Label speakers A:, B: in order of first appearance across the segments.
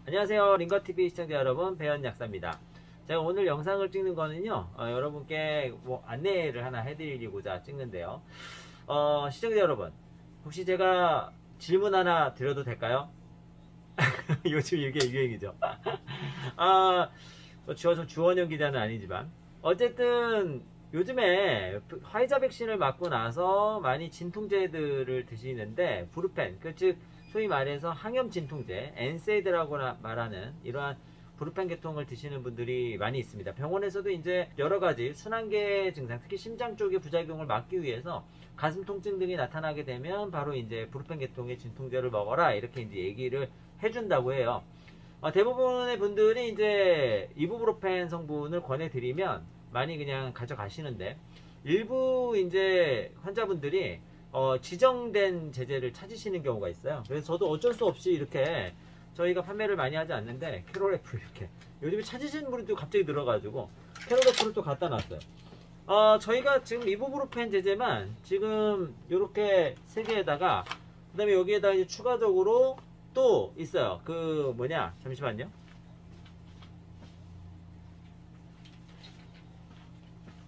A: 안녕하세요, 링거TV 시청자 여러분, 배현약사입니다. 제가 오늘 영상을 찍는 거는요, 여러분께 뭐 안내를 하나 해드리고자 찍는데요. 시청자 여러분, 혹시 제가 질문 하나 드려도 될까요? 요즘 이게 유행이죠. 주원영 기자는 아니지만 어쨌든 요즘에 화이자 백신을 맞고 나서 많이 진통제들을 드시는데, 브루펜, 즉 소위 말해서 항염 진통제, 엔세이드라고 말하는 이러한 브루펜 계통을 드시는 분들이 많이 있습니다. 병원에서도 이제 여러 가지 순환계 증상, 특히 심장 쪽의 부작용을 막기 위해서 가슴 통증 등이 나타나게 되면 바로 이제 브루펜 계통의 진통제를 먹어라, 이렇게 이제 얘기를 해준다고 해요. 대부분의 분들이 이제 이부브로펜 성분을 권해드리면 많이 그냥 가져가시는데, 일부 이제 환자분들이 지정된 제재를 찾으시는 경우가 있어요. 그래서 저도 어쩔 수 없이 이렇게, 저희가 판매를 많이 하지 않는데 캐롤F 이렇게 요즘에 찾으시는 분이 또 갑자기 늘어가지고 캐롤F를 또 갖다 놨어요. 저희가 지금 이부브로펜 제제만 지금 이렇게 3개에다가, 그 다음에 여기에다 이제 추가적으로 또 있어요. 그 뭐냐, 잠시만요.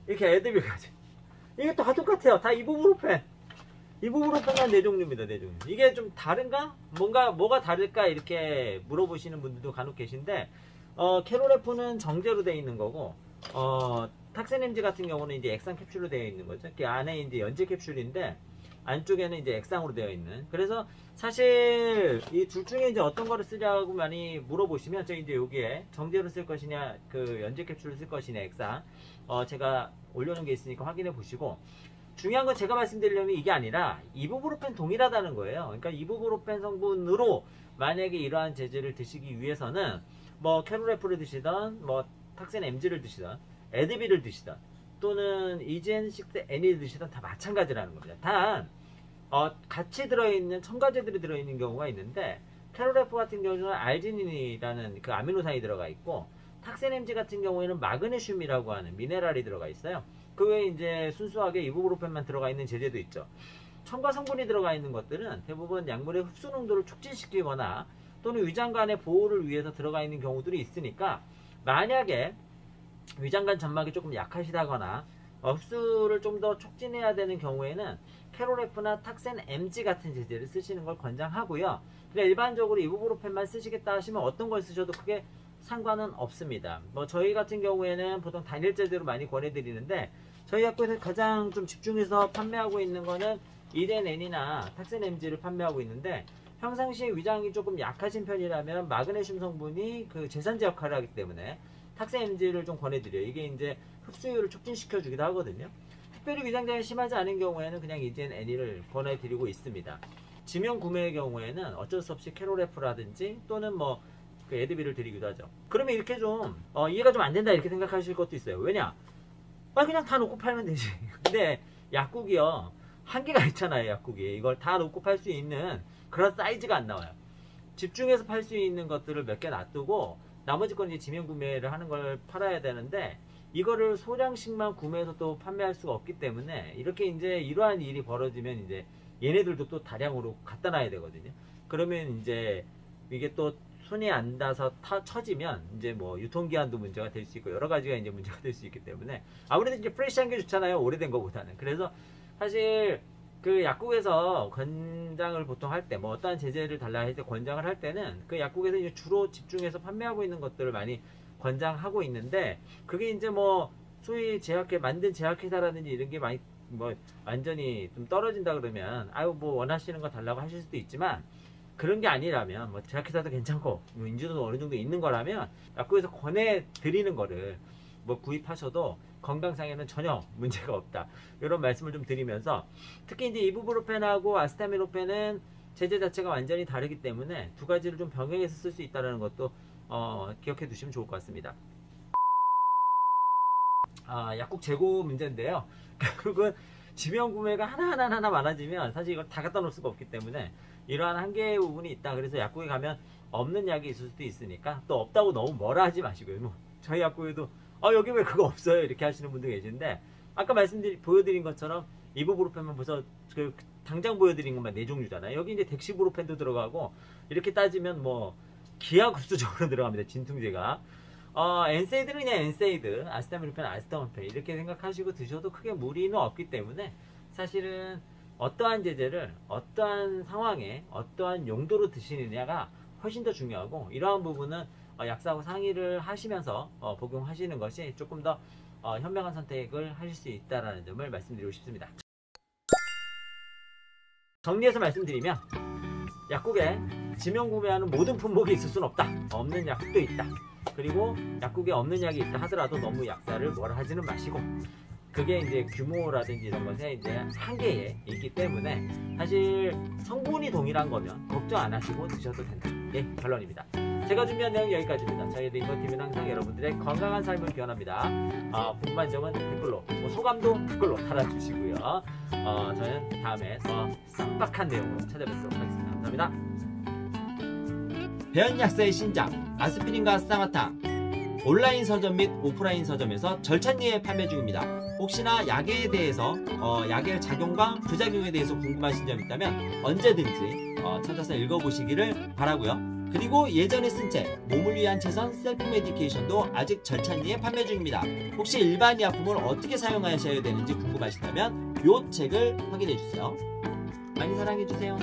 A: 이렇게 애드빌까지, 이게 다 똑같아요. 다 이부브로펜. 이부브로펜만 4종류입니다. 4종류. 이게 좀 다른가? 뭐가 다를까? 이렇게 물어보시는 분들도 간혹 계신데, 캐롤F는 정제로 되어 있는 거고, 탁센엠지 같은 경우는 이제 액상 캡슐로 되어 있는 거죠. 그 안에 이제 연제 캡슐인데, 안쪽에는 이제 액상으로 되어 있는. 그래서 사실 이 둘 중에 이제 어떤 거를 쓰냐고 많이 물어보시면, 저 이제 여기에 정제로 쓸 것이냐, 그 연제 캡슐을 쓸 것이냐, 액상, 제가 올려놓은 게 있으니까 확인해 보시고, 중요한 건 제가 말씀드리려면 이게 아니라 이부브로펜 동일하다는 거예요. 그러니까 이부브로펜 성분으로 만약에 이러한 제제를 드시기 위해서는 뭐 캐롤F를 드시던, 뭐 탁센 MG를 드시던, 에드비를 드시던, 또는 이젠6N을 드시던 다 마찬가지라는 겁니다. 단 같이 들어있는 첨가제들이 들어있는 경우가 있는데, 캐롤F 같은 경우는 알지닌이라는 그 아미노산이 들어가 있고, 탁센 MG 같은 경우에는 마그네슘이라고 하는 미네랄이 들어가 있어요. 그 외에 이제 순수하게 이부브로펜만 들어가 있는 제제도 있죠. 첨가 성분이 들어가 있는 것들은 대부분 약물의 흡수 농도를 촉진시키거나 또는 위장관의 보호를 위해서 들어가 있는 경우들이 있으니까, 만약에 위장관 점막이 조금 약하시다거나 흡수를 좀 더 촉진해야 되는 경우에는 캐롤F나 탁센 MG 같은 제제를 쓰시는 걸 권장하고요. 그냥 일반적으로 이부브로펜만 쓰시겠다 하시면 어떤 걸 쓰셔도 크게 상관은 없습니다. 뭐 저희 같은 경우에는 보통 단일 제제로 많이 권해드리는데, 저희 학교에서 가장 좀 집중해서 판매하고 있는 거는 이덴N이나 탁센 MG를 판매하고 있는데, 평상시에 위장이 조금 약하신 편이라면 마그네슘 성분이 그 제산제 역할을 하기 때문에 탁센 MG를 좀 권해드려요. 이게 이제 흡수율을 촉진시켜 주기도 하거든요. 특별히 위장장애 심하지 않은 경우에는 그냥 이덴N을 권해드리고 있습니다. 지명 구매의 경우에는 어쩔 수 없이 캐롤F라든지 또는 뭐 그 에드비를 드리기도 하죠. 그러면 이렇게 좀 이해가 좀 안 된다, 이렇게 생각하실 것도 있어요. 왜냐? 그냥 다 놓고 팔면 되지. 근데 약국이요, 한계가 있잖아요. 약국이 이걸 다 놓고 팔 수 있는 그런 사이즈가 안 나와요. 집중해서 팔 수 있는 것들을 몇 개 놔두고 나머지 건 이제 지명 구매를 하는 걸 팔아야 되는데, 이거를 소량씩만 구매해서 또 판매할 수가 없기 때문에, 이렇게 이제 이러한 일이 벌어지면 이제 얘네들도 또 다량으로 갖다 놔야 되거든요. 그러면 이제 이게 또 손이 안 닿아서 처지면 이제 뭐 유통기한도 문제가 될 수 있고 여러 가지가 이제 문제가 될 수 있기 때문에, 아무래도 이제 프레시한 게 좋잖아요, 오래된 거보다는. 그래서 사실 그 약국에서 권장을 보통 할 때, 뭐 어떠한 제재를 달라 할 때 권장을 할 때는 그 약국에서 이제 주로 집중해서 판매하고 있는 것들을 많이 권장하고 있는데, 그게 이제 뭐 소위 만든 제약회사라든지 이런 게 많이 뭐 완전히 좀 떨어진다 그러면 뭐 원하시는 거 달라고 하실 수도 있지만, 그런 게 아니라면 뭐 제약회사도 괜찮고 뭐 인지도도 어느 정도 있는 거라면 약국에서 권해드리는 거를 뭐 구입하셔도 건강상에는 전혀 문제가 없다, 이런 말씀을 좀 드리면서, 특히 이제 이부브로펜하고 아스타미노펜은 제제 자체가 완전히 다르기 때문에 두 가지를 좀 병행해서 쓸 수 있다는 것도 기억해 두시면 좋을 것 같습니다. 약국 재고 문제인데요. 결국은 지명 구매가 하나 많아지면 사실 이걸 다 갖다 놓을 수가 없기 때문에 이러한 한계의 부분이 있다. 그래서 약국에 가면 없는 약이 있을 수도 있으니까, 또 없다고 너무 뭐라 하지 마시고요. 뭐 저희 약국에도 여기 왜 그거 없어요, 이렇게 하시는 분도 계신데, 아까 보여드린 것처럼 이부브로펜만 벌써 당장 보여드린 것만 4종류잖아요. 여기 이제 덱시브로펜도 들어가고 이렇게 따지면 뭐 기하급수적으로 들어갑니다. 진통제가. 엔세이드는 그냥 엔세이드, 아세타밀로펜, 아세타밀로펜 이렇게 생각하시고 드셔도 크게 무리는 없기 때문에 사실은 어떠한 제제를 어떠한 상황에 어떠한 용도로 드시느냐가 훨씬 더 중요하고, 이러한 부분은 약사하고 상의를 하시면서 복용하시는 것이 조금 더 현명한 선택을 하실 수 있다는 점을 말씀드리고 싶습니다. 정리해서 말씀드리면, 약국에 지명 구매하는 모든 품목이 있을 수는 없다. 없는 약국도 있다. 그리고 약국에 없는 약이 있다 하더라도 너무 약사를 뭐라 하지는 마시고, 그게 이제 규모라든지 이런 것에 이제 한계에 있기 때문에 사실 성분이 동일한 거면 걱정 안 하시고 드셔도 된다. 예, 결론입니다. 제가 준비한 내용 여기까지입니다. 저희 링거TV는 항상 여러분들의 건강한 삶을 기원합니다. 궁금한 점은 댓글로, 소감도 댓글로 달아주시고요. 저는 다음에 더 쌈박한 내용으로 찾아뵙도록 하겠습니다. 감사합니다. 배연약사의 신작 아스피린과 쌍화탕 온라인 서점 및 오프라인 서점에서 절찬리에 판매 중입니다. 혹시나 약에 대해서 약의 작용과 부작용에 대해서 궁금하신 점 있다면 언제든지 찾아서 읽어보시기를 바라고요. 그리고 예전에 쓴 책 몸을 위한 최선 셀프 메디케이션도 아직 절찬리에 판매 중입니다. 혹시 일반 약품을 어떻게 사용하셔야 되는지 궁금하시다면 이 책을 확인해주세요. 많이 사랑해주세요.